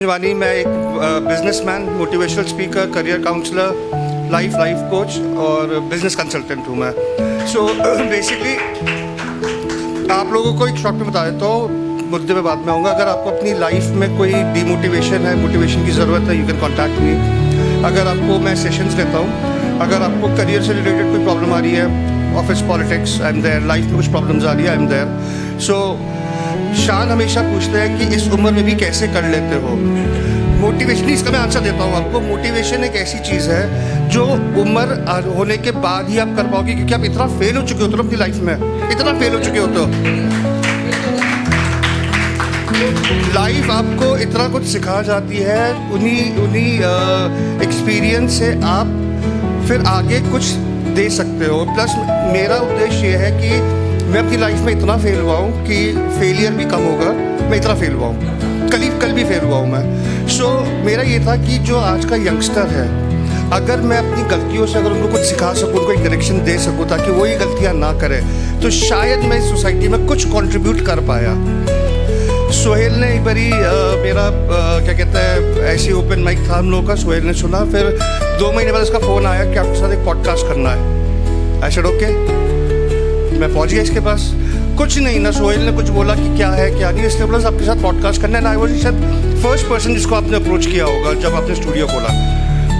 वानी, मैं एक businessman, motivational speaker, career counsellor, life coach और बिजनेस कंसल्टेंट हूँ मैं। सो बेसिकली आप लोगों को एक शॉर्ट में बता देता हूँ, मुद्दे पे बाद में आऊँगा। अगर आपको अपनी लाइफ में कोई डीमोटिवेशन है, मोटिवेशन की ज़रूरत है, यू कैन कॉन्टैक्ट मी। अगर आपको, मैं सेशंस लेता हूँ। अगर आपको करियर से रिलेटेड कोई प्रॉब्लम आ रही है, office politics, I am there. Life में कुछ प्रॉब्लम्स आ रही है, आई एम देयर। सो शान हमेशा पूछते हैं कि इस उम्र में भी कैसे कर लेते हो। मोटिवेशन, इसका मैं आंसर देता हूँ आपको। मोटिवेशन एक ऐसी चीज़ है जो उम्र होने के बाद ही आप कर पाओगे, क्योंकि आप इतना फेल हो चुके होते हो अपनी लाइफ में, इतना फेल हो चुके होते हो। लाइफ आपको इतना कुछ सिखा जाती है, उन्हीं एक्सपीरियंस से आप फिर आगे कुछ दे सकते हो। प्लस मेरा उद्देश्य ये है कि मैं अपनी लाइफ में इतना फेल हुआ हूँ कि फेलियर भी कम होगा। मैं इतना फेल हुआ हूँ, कल भी फेल हुआ हूँ मैं। सो मेरा ये था कि जो आज का यंगस्टर है, अगर मैं अपनी गलतियों से अगर उनको कुछ सिखा सकूँ, उनको एक डायरेक्शन दे सकूँ ताकि वही गलतियाँ ना करें, तो शायद मैं इस सोसाइटी में कुछ कंट्रीब्यूट कर पाया। सोहेल ने एक बारी मेरा क्या कहते हैं, ऐसी ओपन माइक था हम लोगों का, सोहेल ने सुना। फिर 2 महीने बाद उसका फ़ोन आया कि आपके साथ एक पॉडकास्ट करना है। I said okay. मैं पहुंच गया इसके पास। कुछ नहीं ना, सोहेल ने कुछ बोला कि क्या है क्या नहीं, इसलिए बोला आपके साथ पॉडकास्ट करना है ना। आई वाज शायद फर्स्ट पर्सन जिसको आपने अप्रोच किया होगा जब आपने स्टूडियो खोला।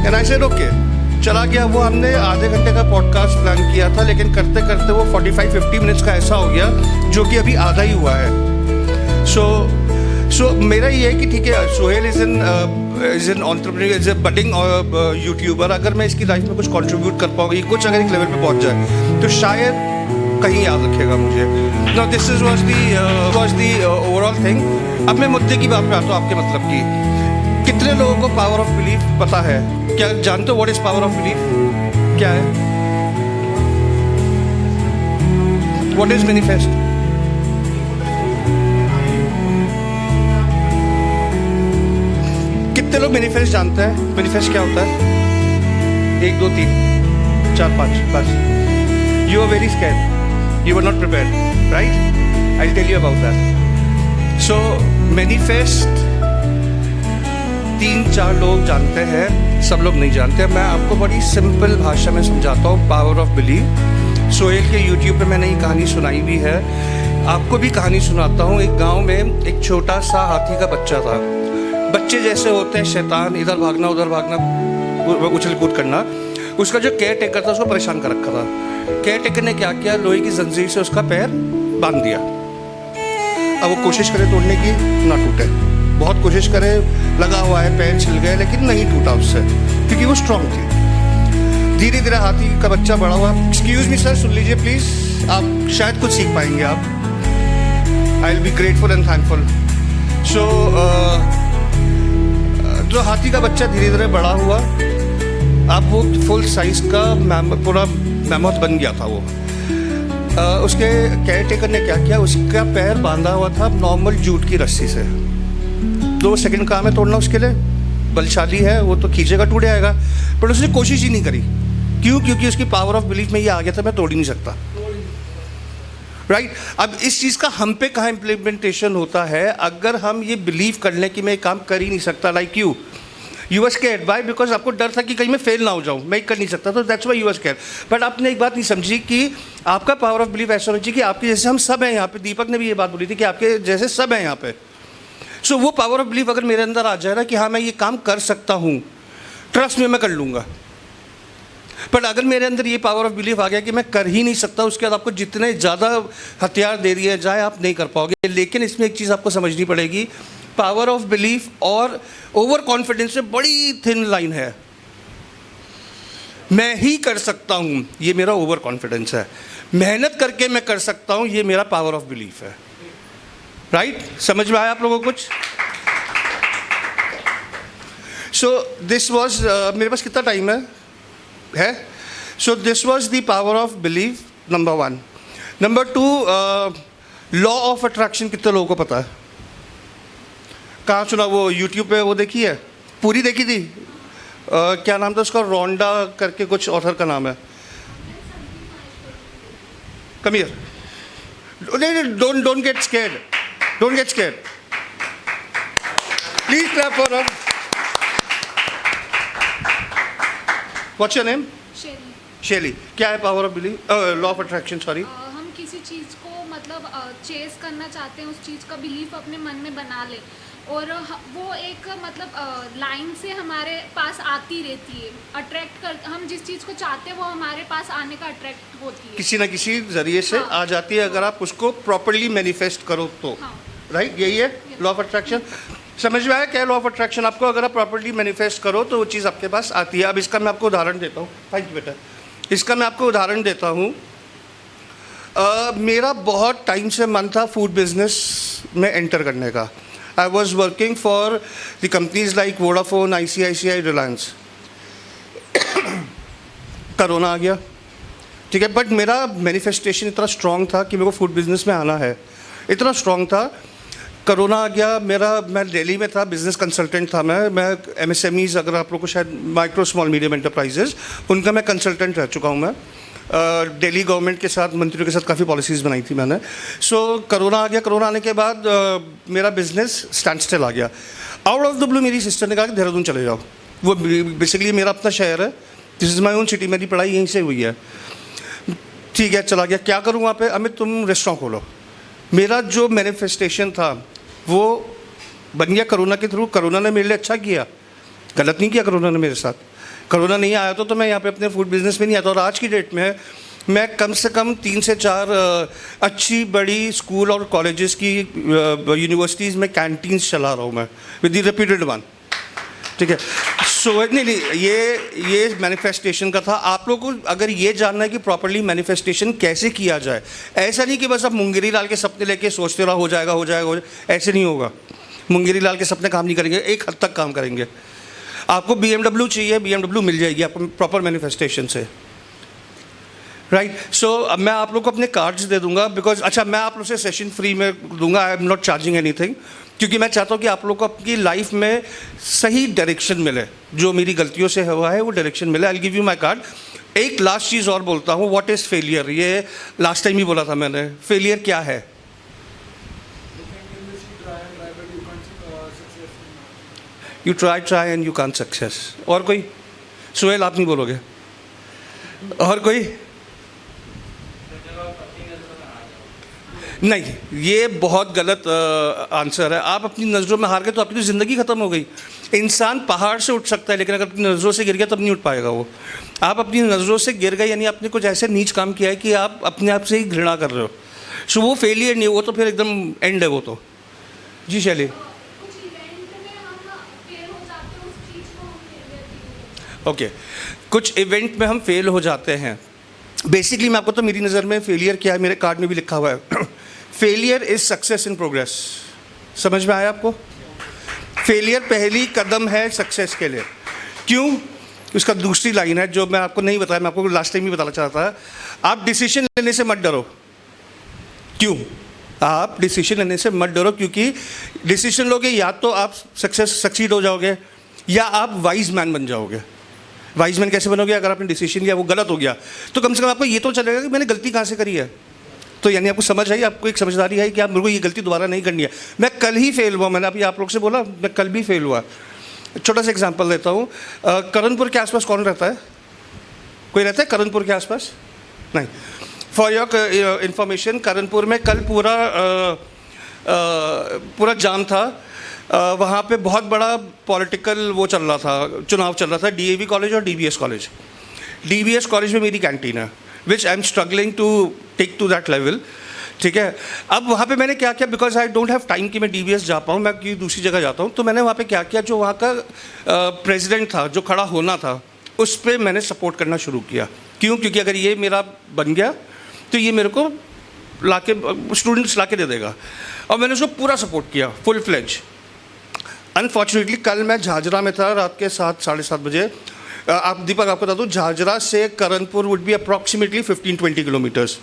And I said okay. चला गया वो। हमने आधे घंटे का पॉडकास्ट प्लान किया था, लेकिन करते करते वो 45-50 मिनट्स का ऐसा हो गया जो कि अभी आधा ही हुआ है। सो मेरा ये है कि ठीक है, Sohail is an entrepreneur, is a budding YouTuber. अगर मैं इसकी लाइफ में कुछ कंट्रीब्यूट कर पाऊँगी, कुछ अगर एक लेवल पे पहुँच जाए, तो शायद कहीं याद रखेगा मुझे। Now this was the overall thing. अब मैं मुद्दे की बात पे आता हूँ, आपके मतलब की। कितने लोगों को पावर ऑफ बिलीफ पता है? क्या जानते हो what is power of belief? क्या है? What is manifest? कितने लोग मैनिफेस्ट जानते हैं? मैनिफेस्ट क्या होता है? 1 2 3 4 5 बस। You are very scared. You were not prepared, right? I'll tell you about that. So, manifest 3-4 लोग जानते हैं, सब लोग नहीं जानते। मैं आपको बड़ी सिंपल भाषा में समझाता हूँ पावर ऑफ बिलीफ। सोहेल के यूट्यूब पे मैंने ये कहानी सुनाई भी है, आपको भी कहानी सुनाता हूँ। एक गांव में एक छोटा सा हाथी का बच्चा था। बच्चे जैसे होते हैं शैतान, इधर भागना उधर भागना, उछल कूद करना। उसका जो केयर टेकर था उसको परेशान कर रखा था। केयर टेकर ने क्या किया, लोहे की जंजीर से उसका पैर बांध दिया। अब वो कोशिश करे तोड़ने की, ना टूटे। बहुत कोशिश करे, लगा हुआ है, पैर छिल गए, लेकिन नहीं टूटा उससे, क्योंकि वो स्ट्रांग थी। धीरे धीरे हाथी का बच्चा बड़ा हुआ। एक्सक्यूज मी सर, सुन लीजिए प्लीज, आप शायद कुछ सीख पाएंगे आप। I will be grateful and thankful. So जो हाथी का बच्चा धीरे धीरे बड़ा हुआ, अब वो फुल साइज का पूरा मैमथ बन गया था वो। उसके केयर टेकर ने क्या किया, उसका पैर बांधा हुआ था नॉर्मल जूट की रस्सी से। 2 सेकंड काम है तोड़ना उसके लिए, बलशाली है वो, तो खींचेगा टूट जाएगा। पर उसने कोशिश ही नहीं करी। क्यों? क्योंकि उसकी पावर ऑफ बिलीफ में ये आ गया था, मैं तोड़ ही नहीं सकता। राइट? अब इस चीज़ का हम पे कहाँ इम्प्लीमेंटेशन होता है? अगर हम ये बिलीव कर लें कि मैं काम कर ही नहीं सकता। Like you were scared. Why? Because आपको डर था कि कहीं मैं फेल ना हो जाऊँ, मैं कर नहीं सकता, तो that's why you were scared. But आपने एक बात नहीं समझी कि आपका पावर ऑफ बिलीफ ऐसा होना चाहिए कि आपके जैसे हम सब हैं यहाँ पे। दीपक ने भी ये बात बोली थी कि आपके जैसे सब हैं यहाँ पे। सो वो पावर ऑफ बिलीफ अगर मेरे अंदर आ जाए ना कि हाँ मैं ये काम कर सकता हूँ, ट्रस्ट में मैं कर लूँगा। पर अगर मेरे अंदर ये पावर ऑफ बिलीफ आ गया कि मैं कर ही नहीं सकता, उसके बाद आपको जितने ज़्यादा हथियार दे दिए जाए आप नहीं कर पाओगे। लेकिन इसमें एक चीज़ आपको समझनी पड़ेगी, पावर ऑफ बिलीफ और ओवर कॉन्फिडेंस में बड़ी थिन लाइन है। मैं ही कर सकता हूँ, ये मेरा ओवर कॉन्फिडेंस है। मेहनत करके मैं कर सकता हूँ, ये मेरा पावर ऑफ बिलीफ है। राइट? समझ में आया आप लोगों को कुछ? सो दिस वॉज, मेरे पास कितना टाइम है? So this was the power of belief, number 1। Number 2, law of attraction कितने लोगों को पता है? कहाँ सुना? वो यूट्यूब पे वो देखी है, पूरी देखी थी। क्या नाम था उसका? रोंडा करके कुछ ऑथर का नाम है। Come here. नहीं, don't get scared, don't get scared. Please clap for her. What's your name? Sherry. Shelly. क्या है power of believe, law of attraction, sorry? हम किसी चीज़ को मतलब चेस करना चाहते हैं, उस चीज़ का बिलीफ अपने मन में बना ले और वो एक मतलब लाइन से हमारे पास आती रहती है, अट्रैक्ट कर, हम जिस चीज़ को चाहते हैं वो हमारे पास आने का अट्रैक्ट होती है, किसी ना किसी जरिए से हाँ। आ जाती है अगर आप उसको प्रॉपरली मैनिफेस्ट करो तो। हाँ। राइट, यही है लॉ ऑफ अट्रैक्शन। समझ में आया क्या लॉ ऑफ अट्रैक्शन आपको? अगर आप प्रॉपरली मैनिफेस्ट करो तो वो चीज़ आपके पास आती है। अब इसका मैं आपको उदाहरण देता हूँ। थैंक यू बेटा। इसका मैं आपको उदाहरण देता हूँ। मेरा बहुत टाइम से मन था फूड बिजनेस में एंटर करने का। I was working for the companies like Vodafone, ICICI, Reliance. Corona आ गया, ठीक है, बट मेरा मैनिफेस्टेशन इतना स्ट्रॉन्ग था कि मेरे को फूड बिजनेस में आना है, इतना स्ट्रॉन्ग था। कोरोना आ गया, मैं दिल्ली में था, बिजनेस कंसल्टेंट था। मैं MSMEs, अगर आप लोग को शायद माइक्रो स्मॉल मीडियम एंटरप्राइजेज, उनका मैं कंसल्टेंट रह चुका हूँ। मैं दिल्ली गवर्नमेंट के साथ, मंत्रियों के साथ काफ़ी पॉलिसीज़ बनाई थी मैंने। सो कोरोना आ गया। कोरोना आने के बाद मेरा बिजनेस स्टैंड स्टिल आ गया। आउट ऑफ द ब्लू मेरी सिस्टर ने कहा कि देहरादून चले जाओ। वो बेसिकली मेरा अपना शहर है, this is my own city, मेरी पढ़ाई यहीं से हुई है। ठीक है, चला गया। क्या करूँ वहाँ पे? अमित तुम रेस्टोरेंट खोलो। मेरा जो मैनिफेस्टेशन था वो बन गया कोरोना के थ्रू। कोरोना ने मेरे लिए अच्छा किया, गलत नहीं किया कोरोना ने मेरे साथ। कोरोना नहीं आया तो मैं यहाँ पे अपने फूड बिजनेस में नहीं आता। और आज की डेट में मैं कम से कम 3 से 4 अच्छी बड़ी स्कूल और कॉलेजेस की, यूनिवर्सिटीज़ में कैंटीन्स चला रहा हूँ मैं, विद द रेप्यूटेड वन, ठीक है। सो नहीं, ये मैनिफेस्टेशन का था। आप लोगों को अगर ये जानना है कि प्रॉपरली मैनिफेस्टेशन कैसे किया जाए, ऐसा नहीं कि बस आप मुंगेरी लाल के सपने लेके सोचते रहो हो जाएगा, ऐसे नहीं होगा। मुंगेरी लाल के सपने काम नहीं करेंगे, एक हद तक काम करेंगे। आपको BMW चाहिए, BMW मिल जाएगी आपको प्रॉपर मैनिफेस्टेशन से, राइट। सो अब मैं आप लोग को अपने कार्ड्स दे दूंगा, बिकॉज अच्छा मैं आप लोग से सेशन फ्री में दूंगा, I am not charging anything, क्योंकि मैं चाहता हूँ कि आप लोग को अपनी लाइफ में सही डायरेक्शन मिले। जो मेरी गलतियों से हुआ है वो डायरेक्शन मिले। I will give you my card. एक लास्ट चीज़ और बोलता हूँ, व्हाट इज़ फेलियर? ये लास्ट टाइम ही बोला था मैंने। फेलियर क्या है? You try and you can't success. और कोई? सुहेल आप नहीं बोलोगे? और कोई? नहीं, ये बहुत गलत आंसर है। आप अपनी नज़रों में हार गए तो आपकी तो ज़िंदगी ख़त्म हो गई। इंसान पहाड़ से उठ सकता है, लेकिन अगर अपनी नज़रों से गिर गया तब नहीं उठ पाएगा वो। आप अपनी नज़रों से गिर गए यानी आपने कुछ ऐसे नीच काम किया है कि आप अपने आप से ही घृणा कर रहे हो। सो वो फेलियर नहीं, वो तो फिर एकदम एंड है वो तो। जी शैली। ओके, कुछ इवेंट में हम फेल हो जाते हैं। बेसिकली मैं आपको तो मेरी नज़र में फेलियर क्या है, मेरे कार्ड में भी लिखा हुआ है। Failure is success in progress. समझ में आया आपको? फेलियर पहली कदम है सक्सेस के लिए। क्यों? उसका दूसरी लाइन है जो मैं आपको नहीं बताया, मैं आपको लास्ट टाइम ही बताना चाहता था। आप डिसीजन लेने से मत डरो। क्यों? आप डिसीजन लेने से मत डरो, क्योंकि डिसीजन लोगे या तो आप सक्सीड हो जाओगे या आप वाइज मैन बन जाओगे। वाइज मैन कैसे बनोगे? अगर आपने डिसीजन लिया वो गलत हो गया तो कम से कम आपको ये तो चलेगा कि मैंने गलती कहाँ से करी है। तो यानी आपको समझ आई, आपको एक समझदारी आई कि आप मेरे को ये गलती दोबारा नहीं करनी है। मैं कल ही फेल हुआ, मैंने अभी आप लोग से बोला मैं कल भी फेल हुआ। छोटा सा एग्जांपल देता हूँ। करणपुर के आसपास कौन रहता है? कोई रहता है करणपुर के आसपास? नहीं। फॉर योर इंफॉर्मेशन, करणपुर में कल पूरा जाम था। वहाँ पे बहुत बड़ा पॉलिटिकल वो चल रहा था, चुनाव चल रहा था। DAV कॉलेज और DBS कॉलेज। DBS कॉलेज में मेरी कैंटीन है, which I am struggling to take to that level, ठीक है। अब वहाँ पे मैंने क्या किया, because I don't have time कि मैं DBS जा पाऊँ, मैं किसी दूसरी जगह जाता हूँ। तो मैंने वहाँ पे क्या किया, जो वहाँ का प्रेसिडेंट था, जो खड़ा होना था, उस पर मैंने सपोर्ट करना शुरू किया। क्यों? क्योंकि अगर ये मेरा बन गया तो ये मेरे को लाके स्टूडेंट्स लाके दे देगा। और मैंने उसको पूरा सपोर्ट किया, फुल फ्लेज। अनफॉर्चुनेटली कल मैं झाझरा में था रात के 7-7:30 बजे। आप दीपक आपको बता दूँ, झाझरा से Karanpur would be approximately 15-20 kilometres.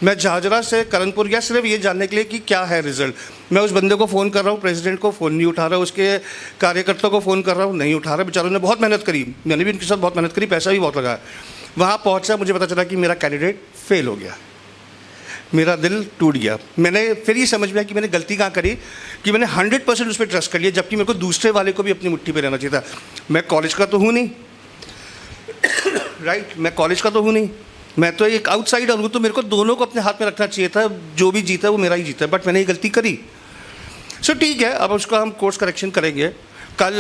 मैं झाझरा से करणपुर गया सिर्फ ये जानने के लिए कि क्या है रिजल्ट। मैं उस बंदे को फ़ोन कर रहा हूँ, प्रेसिडेंट को फ़ोन नहीं उठा रहा, उसके कार्यकर्ता को फ़ोन कर रहा हूँ, नहीं उठा रहा। बेचारों ने बहुत मेहनत करी, मैंने भी उनके साथ बहुत मेहनत करी, पैसा भी बहुत लगा। वहाँ पहुँचा, मुझे पता चला कि मेरा कैंडिडेट फेल हो गया। मेरा दिल टूट गया। मैंने फिर ये समझ में आया कि मैंने गलती कहाँ करी कि मैंने 100% उस पर ट्रस्ट कर लिया, जबकि मेरे को दूसरे वाले को भी अपनी मुट्ठी पे रहना चाहिए था। मैं कॉलेज का तो हूँ नहीं राइट, मैं कॉलेज का तो हूँ नहीं, मैं तो एक आउटसाइडर हूँ, तो मेरे को दोनों को अपने हाथ में रखना चाहिए था। जो भी जीता वो मेरा ही जीता, बट मैंने ये गलती करी। सो ठीक है, अब उसका हम कोर्स करेक्शन करेंगे। कल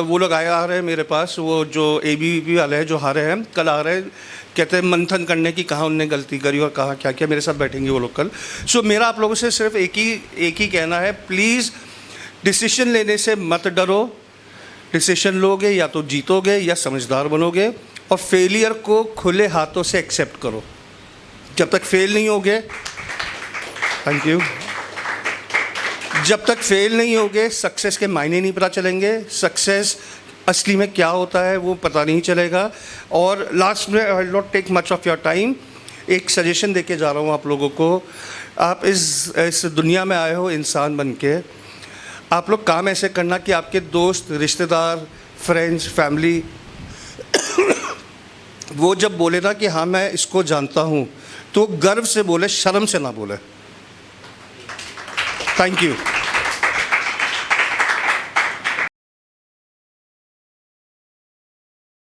वो लोग आ रहे हैं मेरे पास, वो जो ABVP वाले हैं जो हारे हैं, कल आ रहे हैं, कहते हैं मंथन करने की कहाँ उनने गलती करी और कहाँ क्या क्या। मेरे साथ बैठेंगे वो लोग कल। सो मेरा आप लोगों से सिर्फ एक ही कहना है, प्लीज़ डिसीजन लेने से मत डरो। डिसीजन लोगे या तो जीतोगे या समझदार बनोगे, और फेलियर को खुले हाथों से एक्सेप्ट करो। जब तक फेल नहीं होगे, थैंक यू, जब तक फेल नहीं होगे सक्सेस के मायने नहीं पता चलेंगे, सक्सेस असली में क्या होता है वो पता नहीं चलेगा। और लास्ट में, I will not take much of your time, एक सजेशन देके जा रहा हूँ आप लोगों को। आप इस दुनिया में आए हो इंसान बन के, आप लोग काम ऐसे करना कि आपके दोस्त, रिश्तेदार, फ्रेंड्स, फैमिली वो जब बोले ना कि हाँ मैं इसको जानता हूँ, तो गर्व से बोले, शर्म से ना बोले। Thank you.